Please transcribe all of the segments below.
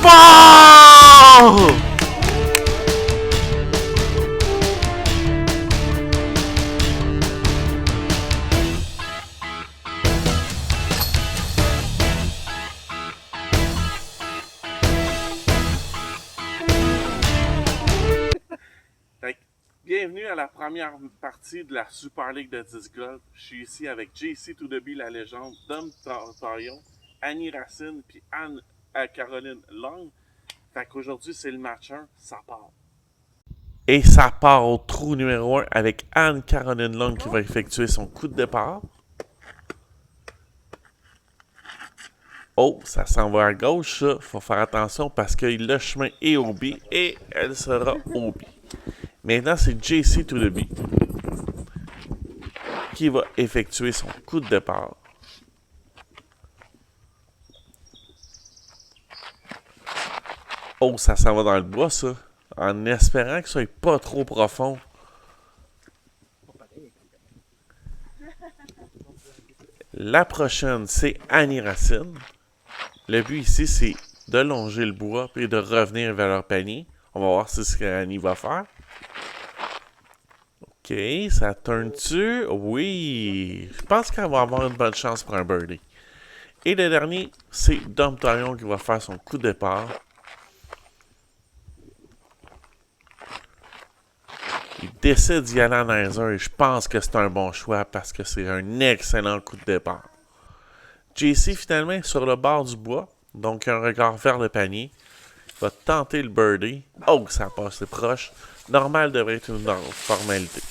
part! Bienvenue à la première partie de la Super League de Disc Golf. Je suis ici avec JC To The B, la légende, Dom Taillon, Annie Racine, puis Caroline Long. Fait qu'aujourd'hui, c'est le match 1, ça part. Et ça part au trou numéro 1 avec Anne-Caroline Long qui va effectuer son coup de départ. Oh, ça s'en va à gauche, ça. Faut faire attention parce que le chemin est au B et elle sera au B. Maintenant, c'est JC To The B qui va effectuer son coup de départ. Oh, ça s'en va dans le bois, ça. En espérant que ça soit pas trop profond. La prochaine, c'est Annie Racine. Le but ici, c'est de longer le bois et de revenir vers leur panier. On va voir si c'est ce qu'Annie va faire. OK, ça tourne-tu? Oui! Je pense qu'elle va avoir une bonne chance pour un birdie. Et le dernier, c'est Dom Taillon qui va faire son coup de départ. Il décide d'y aller en Nizer et je pense que c'est un bon choix parce que c'est un excellent coup de départ. JC finalement est sur le bord du bois, donc un regard vers le panier. Il va tenter le birdie. Oh, ça passe proche. Normal devrait être une formalité.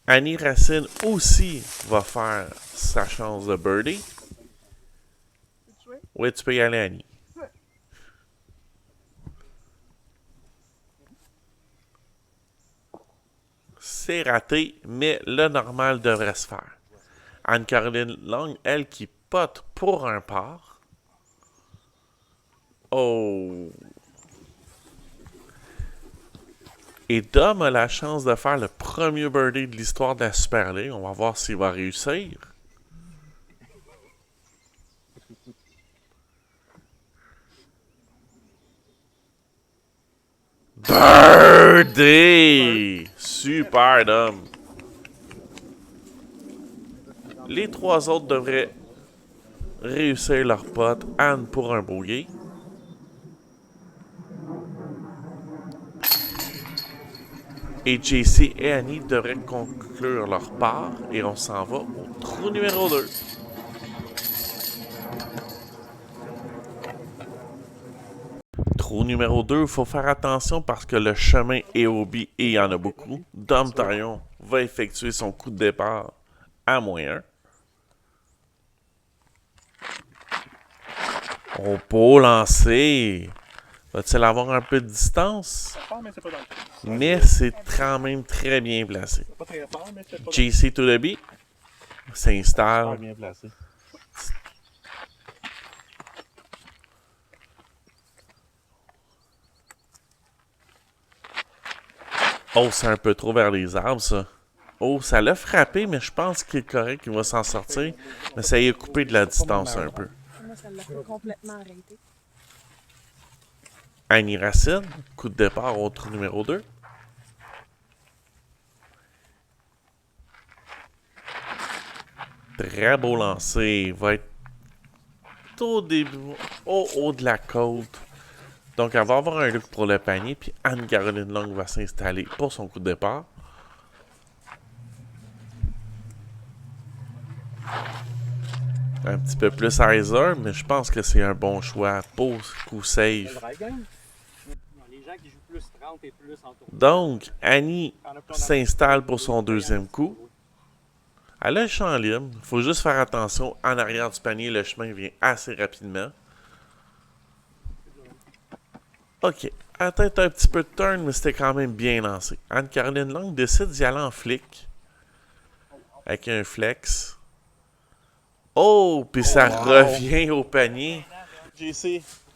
Annie Racine aussi va faire sa chance de birdie. Oui, tu peux y aller, Annie. C'est raté, mais le normal devrait se faire. Anne-Caroline Long, elle qui pote pour un par. Oh! Et Dom a la chance de faire le premier birdie de l'histoire de la Super League. On va voir s'il va réussir. Birdie! Super, Dom. Les trois autres devraient réussir leur putt. Anne pour un bogey. Et JC et Annie devraient conclure leur part. Et on s'en va au trou numéro 2. Trou numéro 2, il faut faire attention parce que le chemin est au B et il y en a beaucoup. Dom Taillon va effectuer son coup de départ à -1. Oh, beau lancer! Va-t-il avoir un peu de distance? Mais c'est quand même très bien placé. JC To The B s'installe. Oh, c'est un peu trop vers les arbres, ça. Oh, ça l'a frappé, mais je pense qu'il est correct, il va s'en sortir. Mais ça y a coupé de la distance un peu. Ça l'a fait complètement arrêter. Annie Racine, coup de départ au trou numéro 2. Très beau lancer. Il va être au début, au haut de la côte. Donc, elle va avoir un look pour le panier. Puis Anne-Caroline Long va s'installer pour son coup de départ. Un petit peu plus Heiser, mais je pense que c'est un bon choix pour coup safe. Donc, Annie s'installe pour son deuxième coup. Elle a le champ libre. Il faut juste faire attention. En arrière du panier, le chemin vient assez rapidement. OK. Elle a peut-être un petit peu de turn, mais c'était quand même bien lancé. Anne-Caroline Long décide d'y aller en flic. Avec un flex. Oh, puis ça revient au panier.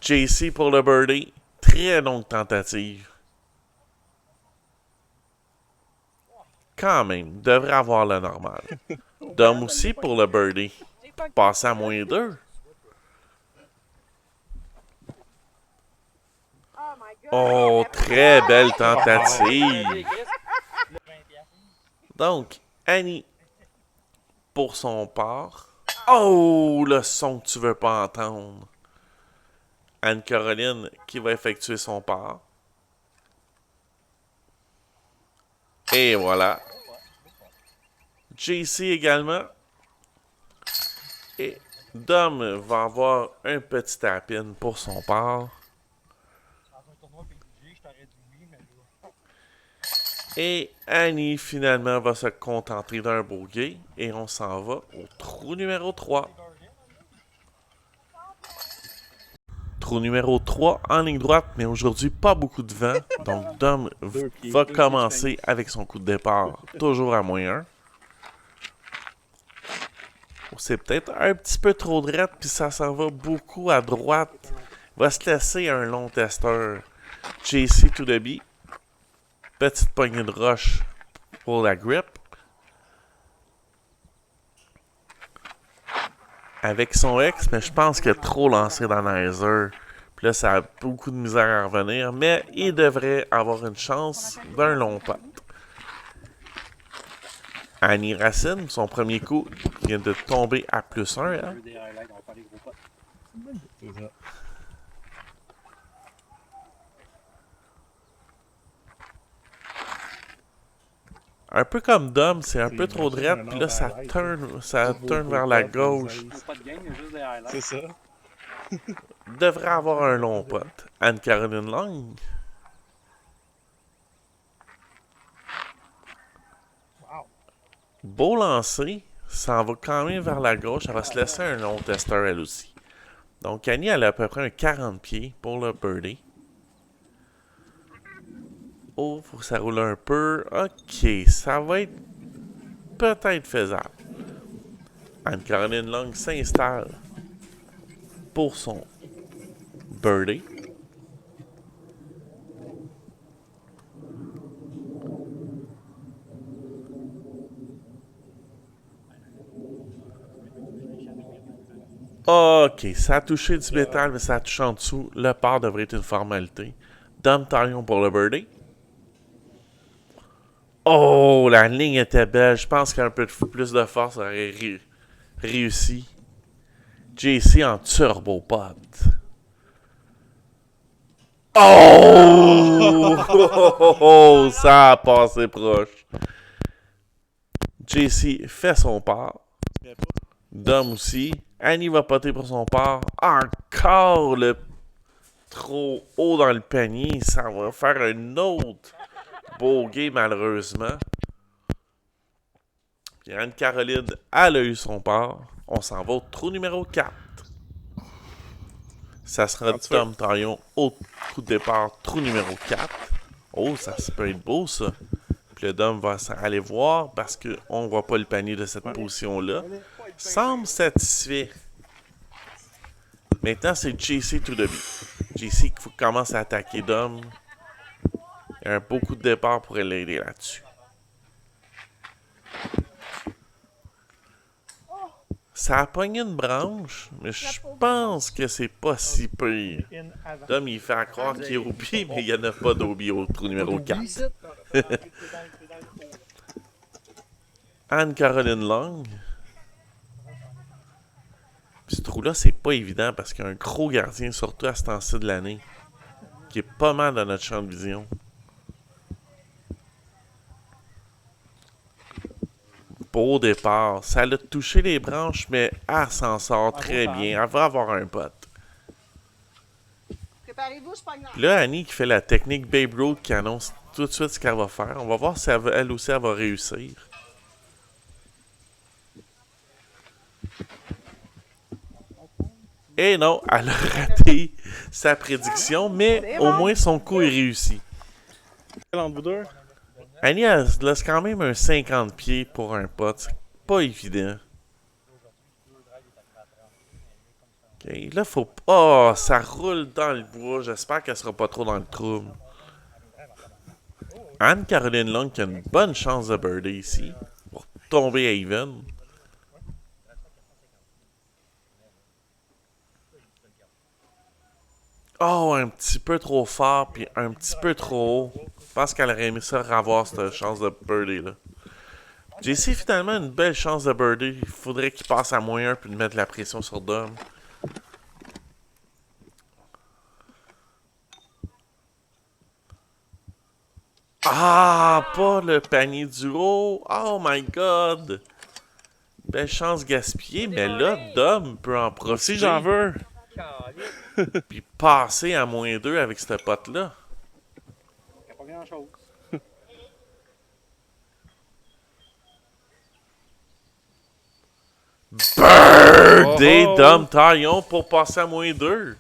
JC pour le birdie. Très longue tentative. Quand même, devrait avoir le normal. Dom aussi pour le birdie. Passer à -2. Oh, très belle tentative. Donc, Annie, pour son part. Oh, le son que tu veux pas entendre. Anne-Caroline qui va effectuer son part. Et voilà. JC également. Et Dom va avoir un petit tap-in pour son part. Et Annie, finalement, va se contenter d'un bogey. Et on s'en va au trou numéro 3. Trou numéro 3 en ligne droite, mais aujourd'hui, pas beaucoup de vent. Donc, Dom va commencer avec son coup de départ, toujours à -1. C'est peut-être un petit peu trop droite, puis ça s'en va beaucoup à droite. Va se laisser un long testeur. JC to the beat. Petite poignée de roche pour la grip. Avec son ex, mais je pense qu'il a trop lancé dans Nizer. Puis là, ça a beaucoup de misère à revenir. Mais il devrait avoir une chance d'un long putt. Annie Racine, son premier coup, vient de tomber à +1. Hein? Un peu comme Dom, c'est un peu trop droite, puis là, ça turn vers la gauche. C'est ça. Devrait avoir un long putt. Anne-Caroline Long. Beau lancer, s'en va quand même vers la gauche. Elle va se laisser un long testeur elle aussi. Donc Annie, elle a à peu près un 40 pieds pour le birdie. Oh, faut que ça roule un peu. Ok, ça va être peut-être faisable. Anne-Caroline Long s'installe pour son birdie. Ok, ça a touché du métal, mais ça a touché en dessous. Le par devrait être une formalité. Dom Tarion pour le birdie. Oh, la ligne était belle. Je pense qu'un peu plus de force aurait réussi. JC en turbo pot. Oh! Oh! Ça a passé proche. JC fait son part. Dom aussi. Annie va poter pour son part. Encore le trop haut dans le panier. Ça va faire un autre bogey malheureusement. Puis Anne-Caroline, elle a eu son part. On s'en va au trou numéro 4. Ça sera Dom Taillon au coup de départ, trou numéro 4. Oh, ça peut être beau ça. Puis le Dom va aller voir parce qu'on ne voit pas le panier de cette position-là. Semble satisfait. Maintenant, c'est JC tout de but. JC qui commence à attaquer Dom. Il y a un beau coup de départ pour l'aider là-dessus. Ça a pogné une branche, mais je pense que c'est pas si pire. Dom, il fait croire qu'il est au pied, mais il n'y en a pas d'obi au trou numéro 4. Anne-Caroline Long. Puis ce trou-là, c'est pas évident parce qu'il y a un gros gardien, surtout à ce temps-ci de l'année, qui est pas mal dans notre champ de vision. Beau départ. Ça l'a touché les branches, mais elle s'en sort très bien. Elle va avoir un pote. Puis là, Annie qui fait la technique Babe Ruth qui annonce tout de suite ce qu'elle va faire. On va voir si elle aussi elle va réussir. Et non, elle a raté sa prédiction, mais au moins son coup est réussi. Annie, elle laisse quand même un 50 pieds pour un pote. C'est pas évident. Ok, là, faut pas. Oh, ça roule dans le bois. J'espère qu'elle sera pas trop dans le trouble. Anne-Caroline Long qui a une bonne chance de birdie ici. Pour tomber à even. Oh, un petit peu trop fort, puis un petit peu trop haut. Je pense qu'elle aurait aimé ça ravoir cette chance de birdie là. JC, finalement, une belle chance de birdie. Il faudrait qu'il passe à -1 puis de mettre la pression sur Dom. Ah, pas le panier du haut. Oh my god. Belle chance gaspillée, mais là, Dom peut en profiter. Si j'en veux. Puis passer à -2 avec cette pote-là. Il n'y a pas grand-chose. Birdie Oh, oh. Dom Taillon pour passer à -2.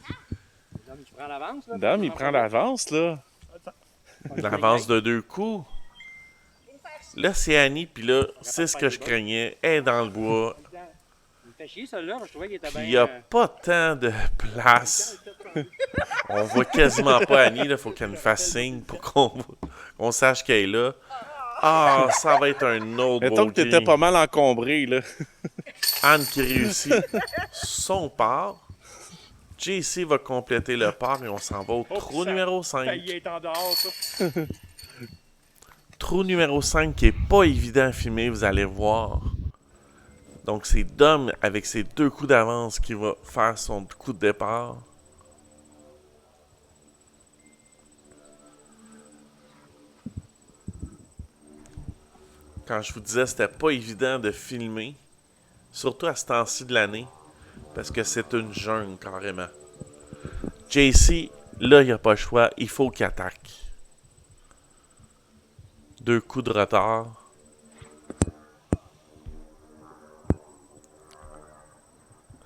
Dom, tu prends l'avance, là? Dom, il prend l'avance, là. L'avance de 2 coups. Là, c'est Annie, puis là, c'est ce que je craignais. Elle est dans le bois. Il me fait chier, celui-là. Je trouvais qu'il était Puis bien... il n'y a pas tant de place. On voit quasiment pas Annie, là. Faut qu'elle nous fasse signe pour qu'on sache qu'elle est là. Ah, ça va être un autre Mettons que t'étais bogey. pas mal encombré, là. Anne qui réussit son part. JC va compléter le part et on s'en va au trou numéro 5. Il est en dehors, ça. Trou numéro 5 qui est pas évident à filmer, vous allez voir. Donc c'est Dom avec ses 2 coups d'avance qui va faire son coup de départ. Quand je vous disais c'était pas évident de filmer, surtout à ce temps-ci de l'année, parce que c'est une jungle carrément. JC, là il n'y a pas le choix, il faut qu'il attaque. 2 coups de retard.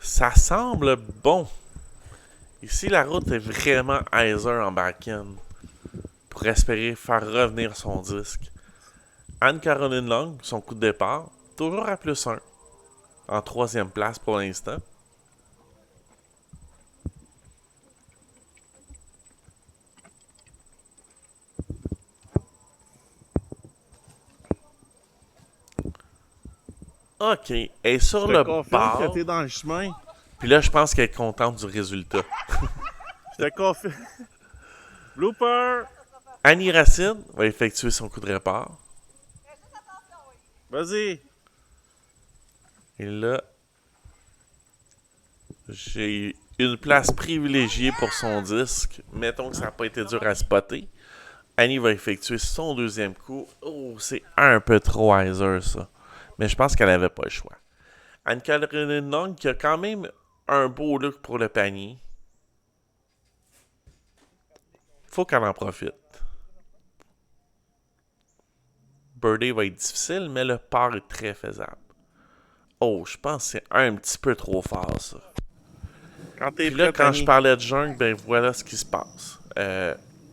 Ça semble bon. Ici, la route est vraiment Heiser en back-end pour espérer faire revenir son disque. Anne-Caroline Long, son coup de départ, toujours à +1. En 3e place pour l'instant. OK. Elle est sur le bar. que t'es dans le chemin. Puis là, je pense qu'elle est contente du résultat. Je te confie. Blooper! Annie Racine va effectuer son coup de repart. Vas-y! Et là, j'ai une place privilégiée pour son disque. Mettons que ça n'a pas été dur à spotter. Annie va effectuer son 2e coup. Oh, c'est un peu trop Heiser, ça. Mais je pense qu'elle n'avait pas le choix. Anne-Caroline Long qui a quand même un beau look pour le panier. Faut qu'elle en profite. Birdie va être difficile, mais le par est très faisable. Oh, je pense que c'est un petit peu trop fort, ça. Quand t'es Puis là, prêt, quand je parlais de jungle, ben voilà ce qui se passe.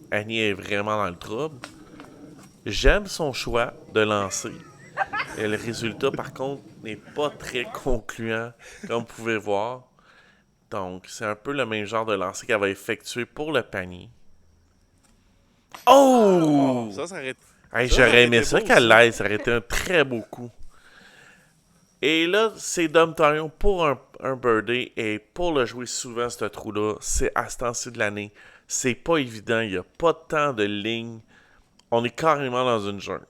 Annie est vraiment dans le trouble. J'aime son choix de lancer. Et le résultat, par contre, n'est pas très concluant, comme vous pouvez voir. Donc, c'est un peu le même genre de lancer qu'elle va effectuer pour le panier. Oh! Ça s'arrête. Hey, Ça j'aurais aurait aimé été ça beau, qu'elle ça. l'aide. Ça aurait été un très beau coup. Et là, c'est Dom Taillon pour un birdie. Et pour le jouer souvent, ce trou-là, c'est à ce temps-ci de l'année. C'est pas évident. Il n'y a pas tant de lignes. On est carrément dans une jungle.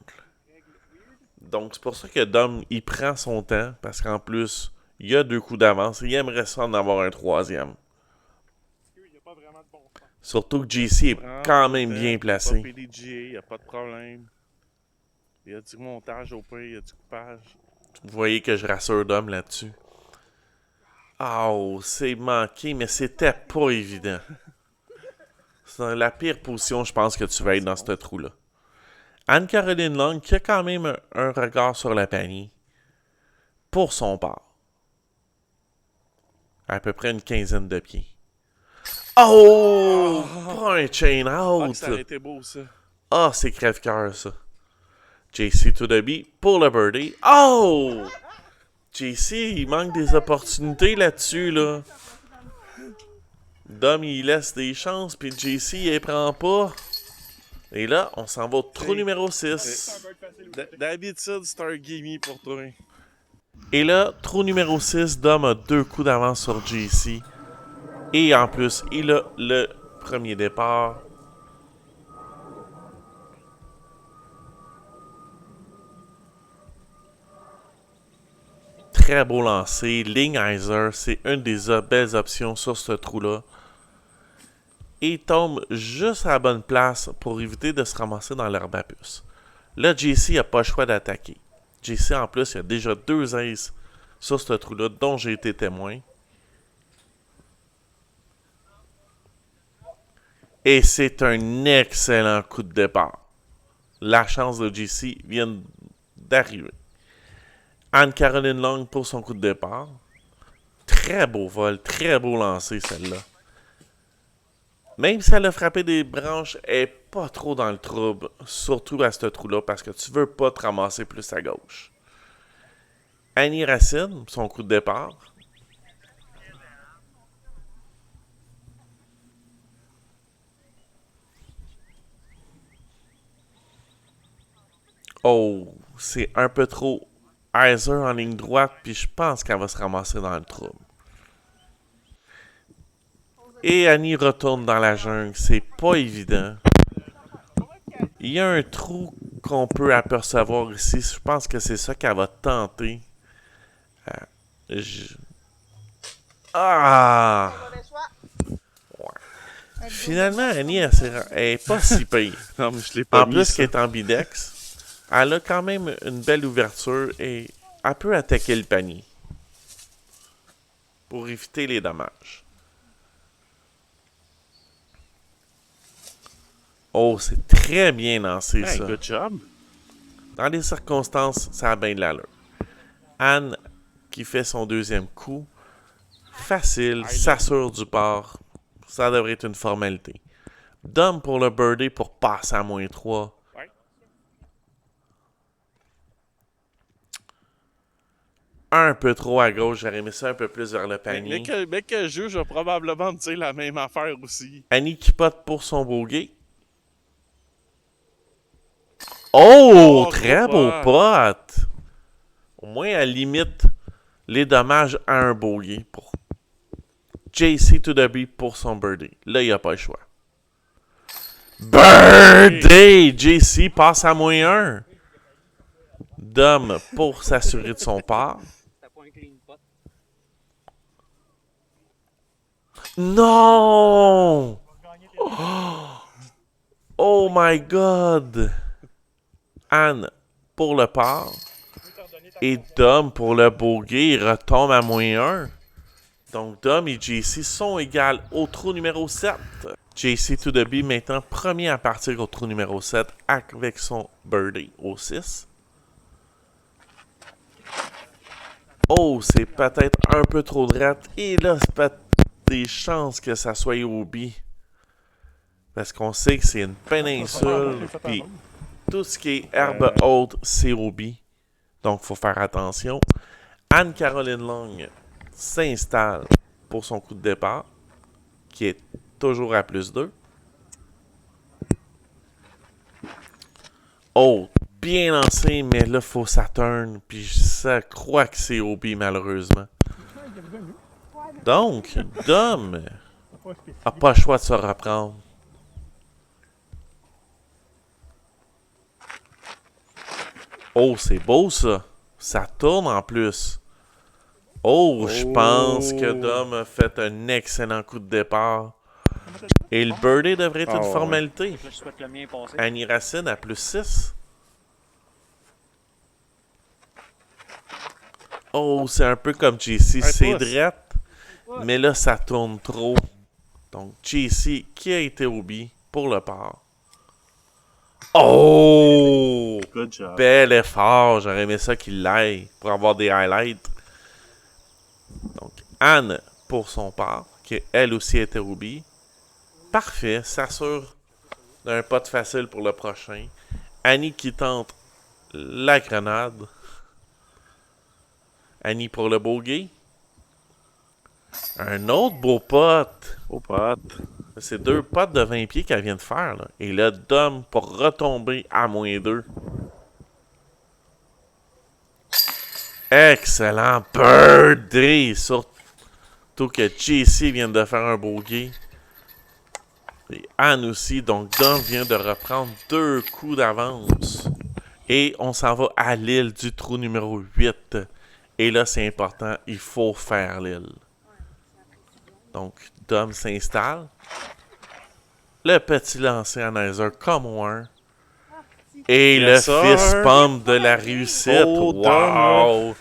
Donc, c'est pour ça que Dom, il prend son temps. Parce qu'en plus, il y a 2 coups d'avance. Et il aimerait ça en avoir un 3e. Il n'y a pas vraiment de bon sens. Surtout que JC est quand même bien placé. Pas PDGA, il n'y a pas de problème. Il y a du montage au pire, il y a du coupage. Vous voyez que je rassure Dom là-dessus. Oh, c'est manqué, mais c'était pas évident. C'est la pire position, je pense, que tu vas être dans ce trou-là. Anne-Caroline Long, qui a quand même un regard sur le panier, pour son part. À peu près une 15aine de pieds. Oh! Pas un chain out! Ça aurait été beau, ça. Ah, c'est crève-cœur, ça. JC to the beat pour le birdie. Oh! JC, il manque des opportunités là-dessus, là. Dom, il laisse des chances, puis JC, il les prend pas. Et là, on s'en va au trou numéro 6. D'habitude, c'est un gimme pour toi. Et là, trou numéro 6, Dom a 2 coups d'avance sur JC. Et en plus, il a le Premier départ. Très beau lancer. Ligne hyzer, c'est une des belles options sur ce trou-là. Et il tombe juste à la bonne place pour éviter de se ramasser dans l'herbe à puce. Là, JC n'a pas le choix d'attaquer. JC, en plus, il y a déjà 2 aces sur ce trou-là, dont j'ai été témoin. Et c'est un excellent coup de départ. La chance de JC vient d'arriver. Anne-Caroline Long pour son coup de départ. Très beau vol, très beau lancer celle-là. Même si elle a frappé des branches, elle n'est pas trop dans le trouble, surtout à ce trou-là, parce que tu veux pas te ramasser plus à gauche. Annie Racine, son coup de départ. Oh, c'est un peu trop hyzer en ligne droite, puis je pense qu'elle va se ramasser dans le trouble. Et Annie retourne dans la jungle, c'est pas évident. Il y a un trou qu'on peut apercevoir ici, je pense que c'est ça qu'elle va tenter. Ah! Ouais. Finalement, Annie, elle est pas si pire. Non, mais je l'ai pas En mis, plus ça. qu'elle est ambidex, elle a quand même une belle ouverture et elle peut attaquer le panier pour éviter les dommages. Oh, c'est très bien lancé, Hey, ça. good job. Dans les circonstances, ça a bien de l'allure. Anne, qui fait son deuxième coup, facile, s'assure du part. Ça devrait être une formalité. Dom pour le birdie pour passer à -3. Ouais. Un peu trop à gauche, j'aurais aimé ça un peu plus vers le panier. Mais que je vais probablement dire la même affaire aussi. Annie qui pote pour son bogey. Oh, très beau pot! Au moins, elle limite les dommages à un bogey pour JC to the B pour son birdie. Là, il n'y a pas le choix. Birdie! JC passe à -1. Dom pour s'assurer de son part. T'as pas un clean pot. Non! Oh my God! Anne pour le par. Et Dom pour le bogey, il retombe à -1. Donc Dom et JC sont égales au trou numéro 7. JC to the B maintenant premier à partir au trou numéro 7 avec son birdie au 6. Oh, c'est peut-être un peu trop droite. Et là, c'est peut-être des chances que ça soit au B. Parce qu'on sait que c'est une péninsule. Puis tout ce qui est herbe haute, c'est au B. Donc, il faut faire attention. Anne-Caroline Long s'installe pour son coup de départ, qui est toujours à +2. Oh, bien lancé, mais là, il faut ça turn. Puis ça croit que c'est au B, malheureusement. Donc, Dom n'a pas le choix de se reprendre. Oh, c'est beau, ça. Ça tourne en plus. Oh, je pense que Dom a fait un excellent coup de départ. Et le birdie devrait être une formalité. Là, je souhaite le mien passer. Annie Racine à +6. Oh, c'est un peu comme JC. C'est drette. Mais là, ça tourne trop. Donc, JC qui a été au B pour le par. Oh! Good job. Bel effort. J'aurais aimé ça qu'il l'aille pour avoir des highlights. Donc, Anne pour son part, qui elle aussi était au B. Parfait. S'assure d'un pot facile pour le prochain. Annie qui tente la grenade. Annie pour le bogey. Un autre beau pot. Beau pot. C'est 2 potes de 20 pieds qu'elle vient de faire. Là. Et là, Dom pour retomber à -2. Excellent birdie. Surtout que JC vient de faire un bogey. Et Anne aussi. Donc, Dom vient de reprendre 2 coups d'avance. Et on s'en va à l'île du trou numéro 8. Et là, c'est important. Il faut faire l'île. Donc, Dom s'installe. Le petit lancer à Nether comme un. Et Yes, le sir. fist pump de la réussite. Oh, Wow!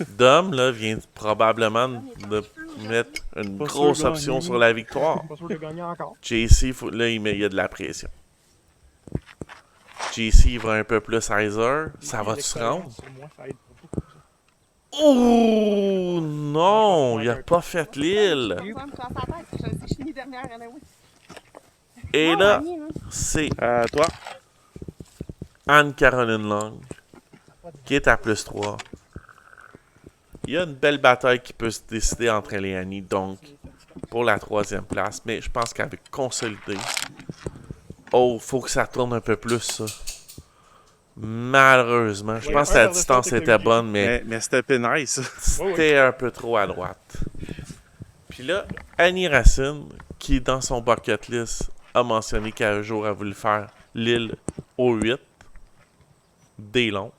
Dom, là, vient probablement de mettre une Pas sûr grosse de option gagner. sur la victoire. Pas sûr de gagner encore. JC, là, il y a de la pression. JC, il va un peu plus Heiser. Ça va-tu se rendre? Oh non! Il a pas fait l'île. Ça me casse la tête. Je sais que je finis dernière, anyway. Et Ah, là, Annie, hein. c'est Toi? Anne-Caroline Long qui est à plus 3. Il y a une belle bataille qui peut se décider entre elle et Annie, donc pour la 3e place. Mais je pense qu'avec consolidé. Oh, faut que ça tourne un peu plus, ça. Malheureusement. Je pense que la distance était bonne, mais Mais c'était pas nice. c'était un peu trop à droite. Puis là, Annie Racine, qui dans son bucket list a mentionné qu'un jour elle voulu faire l'île au 8. Des longs.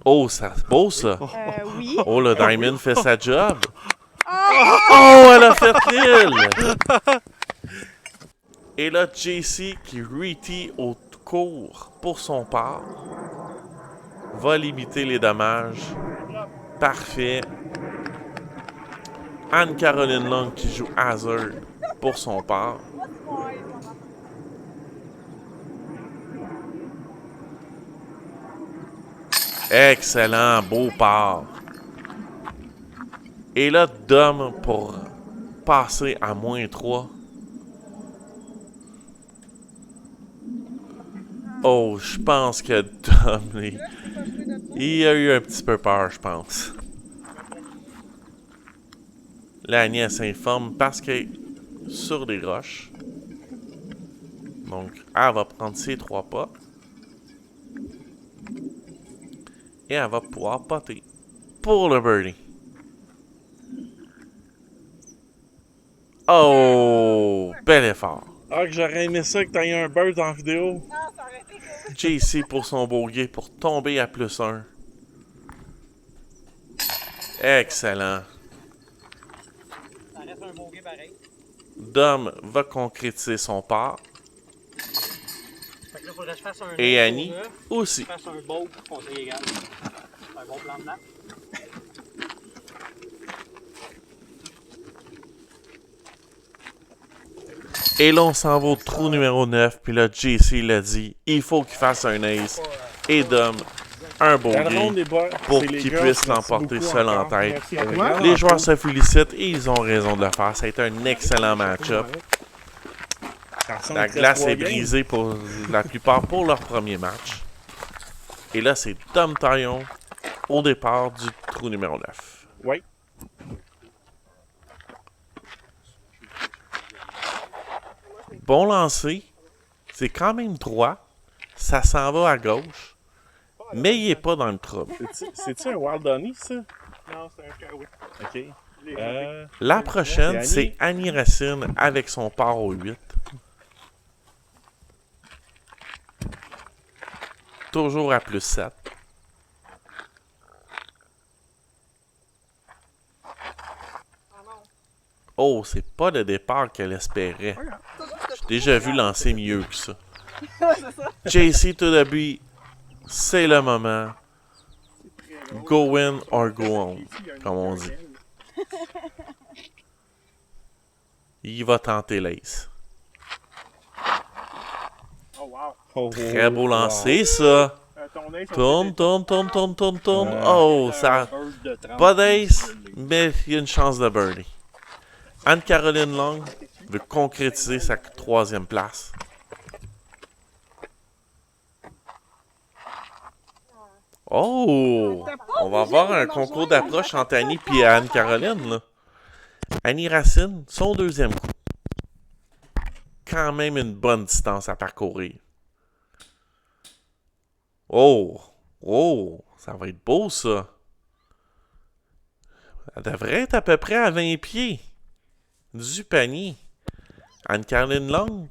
Oh, ça, c'est beau ça. Oui. Oh, le Diamond fait sa job. Oh, elle a fait l'île. Et là, JC qui re-tee au court pour son part va limiter les dommages. Parfait. Anne-Caroline Long qui joue Hazard pour son part. Excellent, beau part. Et là, Dom pour passer à -3. Oh, je pense que Dom, il a eu un petit peu peur, je pense. La nièce s'informe parce qu'elle est sur des roches. Donc, elle va prendre ses 3 pas. Et elle va pouvoir poter pour le birdie. Oh, bel effort. Ah, que j'aurais aimé ça que t'aies un bird en vidéo. Ah, ça aurait été cool. JC pour son bogey pour tomber à +1. Excellent. Ça reste un bogey pareil. Dom va concrétiser son part. Fait que là, faudrait que je fasse un. Et neuf Annie au neuf, aussi. je fasse un bowl pour qu'on soit égal. C'est un bon plan de match. Et là, on s'en va au trou numéro 9. Puis là, JC l'a dit, il faut qu'il fasse un ace. Et Dom, un bogey pour qu'il puisse l'emporter seul en tête. Les joueurs se félicitent et ils ont raison de le faire. Ça a été un excellent match-up. La glace est brisée pour la plupart pour leur premier match. Et là, c'est Dom Taillon au départ du trou numéro 9. Oui. Bon lancer. C'est quand même droit. Ça s'en va à gauche. Mais il n'est pas dans le trouble. C'est-tu un Wild Honey, ça? Non, c'est un fairway. OK. La prochaine, c'est c'est Annie Racine avec son par au 8. Toujours à +7. Oh, c'est pas le départ qu'elle espérait. J'ai déjà vu lancer mieux que ça. JC to the beat, c'est le moment. Go in or go home, comme on dit. Il va tenter l'ace. Oh, wow. Oh, Très beau lancer, ça. Ton ace, Tourne, tourne, tourne, tourne, tourne, tourne. Oh, ça. Pas d'ace, mais il y a une chance de birdie. Anne-Caroline Long veut concrétiser sa 3e place. Oh! On va avoir un concours d'approche entre Annie et Anne-Caroline, là. Annie Racine, son 2e coup. Quand même une bonne distance à parcourir. Oh! Oh! Ça va être beau, ça. Elle devrait être à peu près à 20 pieds du panier. Anne-Caroline Long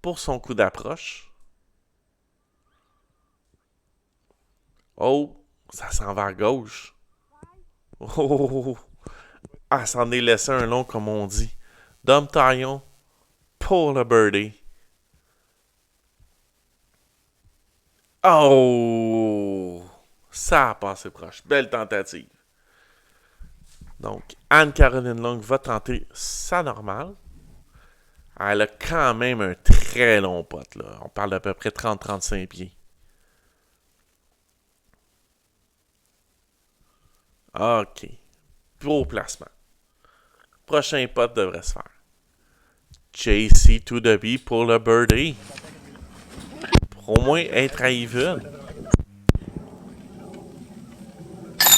pour son coup d'approche. Oh, ça s'en va à gauche. Oh, ah, s'en est laissé un long, comme on dit. Dom Taillon pour le birdie. Oh, ça a passé proche. Belle tentative. Donc, Anne-Caroline Long va tenter sa normale. Elle a quand même un très long putt, là. On parle d'à peu près 30-35 pieds. OK. Beau placement. Prochain putt devrait se faire. JC to the B pour le birdie. Pour au moins être à even.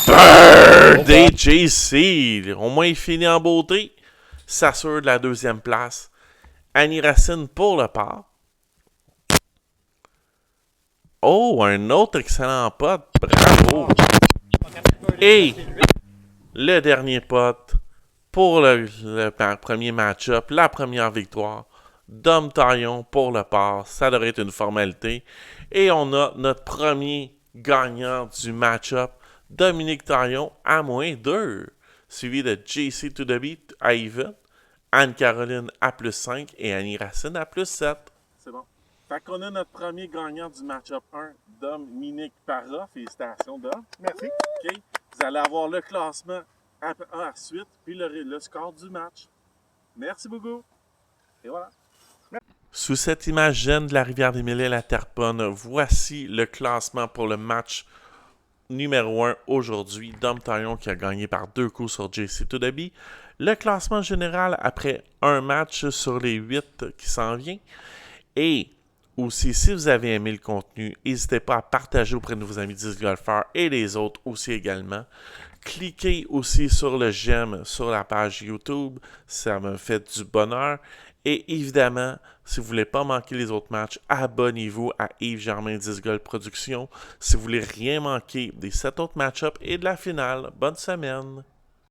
Birdie JC. Au moins il finit en beauté. S'assure de la deuxième place. Annie Racine pour le par. Oh, un autre excellent putt. Bravo. Et le dernier putt pour le premier match-up, la première victoire. Dom Taillon pour le par. Ça devrait être une formalité. Et on a notre premier gagnant du match-up, Dominique Taillon, à -2. Suivi de JC to the beat à even, Anne-Caroline à +5 et Annie Racine à +7. C'est bon. Fait qu'on a notre premier gagnant du match-up 1, Dominique Parra. Félicitations, Dom. Merci. OK. Vous allez avoir le classement à suite, puis le score du match. Merci beaucoup. Et voilà. Sous cette image jeune de la rivière des Mille et la Terrebonne, voici le classement pour le match numéro 1 aujourd'hui. Dom Taillon qui a gagné par 2 coups sur JC to the B. Le classement général après un match sur les 8 qui s'en vient. Et aussi, si vous avez aimé le contenu, n'hésitez pas à partager auprès de vos amis disc golfeurs et les autres aussi également. Cliquez aussi sur le j'aime sur la page YouTube, ça me fait du bonheur. Et évidemment, si vous ne voulez pas manquer les autres matchs, abonnez-vous à Yves Germain Disc Golf Productions. Si vous voulez rien manquer des 7 autres match-ups et de la finale, bonne semaine!